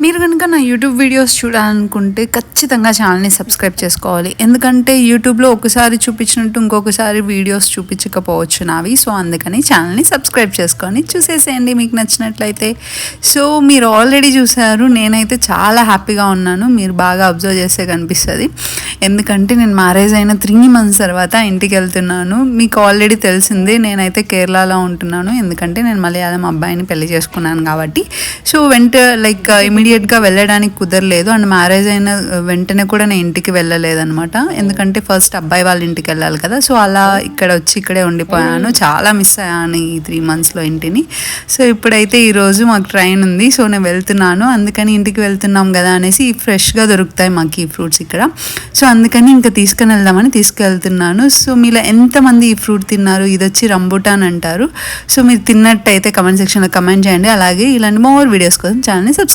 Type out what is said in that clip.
మీరు కనుక నా యూట్యూబ్ వీడియోస్ చూడాలనుకుంటే ఖచ్చితంగా ఛానల్ని సబ్స్క్రైబ్ చేసుకోవాలి. ఎందుకంటే యూట్యూబ్లో ఒకసారి చూపించినట్టు ఇంకొకసారి వీడియోస్ చూపించకపోవచ్చు నావి. సో అందుకని ఛానల్ని సబ్స్క్రైబ్ చేసుకొని చూసేసేయండి మీకు నచ్చినట్లయితే. సో మీరు ఆల్రెడీ చూసారు, నేనైతే చాలా హ్యాపీగా ఉన్నాను. మీరు బాగా అబ్జర్వ్ చేస్తే కనిపిస్తుంది. ఎందుకంటే నేను మ్యారేజ్ అయిన 3 months తర్వాత ఇంటికి వెళ్తున్నాను. మీకు ఆల్రెడీ తెలిసిందే, నేనైతే కేరళలో ఉంటున్నాను. ఎందుకంటే నేను మలయాళం అబ్బాయిని పెళ్లి చేసుకున్నాను కాబట్టి. సో ఇమీడియట్గా వెళ్ళడానికి కుదరలేదు. అండ్ మ్యారేజ్ అయిన వెంటనే కూడా నేను ఇంటికి వెళ్ళలేదనమాట. ఎందుకంటే ఫస్ట్ అబ్బాయి వాళ్ళ ఇంటికి వెళ్ళాలి కదా. సో అలా ఇక్కడే ఉండిపోయాను. చాలా మిస్ అయ్యాను ఈ 3 monthsలో ఇంటిని. సో ఇప్పుడైతే ఈరోజు మాకు ట్రైన్ ఉంది. సో నేను వెళ్తున్నాను. అందుకని ఇంటికి వెళ్తున్నాం కదా అనేసి ఫ్రెష్గా దొరుకుతాయి మాకు ఈ ఫ్రూట్స్ ఇక్కడ. సో అందుకని ఇంకా తీసుకుని వెళ్దామని తీసుకెళ్తున్నాను. సో మీలో ఎంతమంది ఈ ఫ్రూట్ తిన్నారు? ఇది వచ్చి రంబుటాన్ అంటారు. సో మీరు తిన్నట్టయితే కమెంట్ సెక్షన్లో కమెంట్ చేయండి. అలాగే ఇలాంటి మోర్ వీడియోస్ కోసం ఛానల్ని సబ్స్క్రైబ్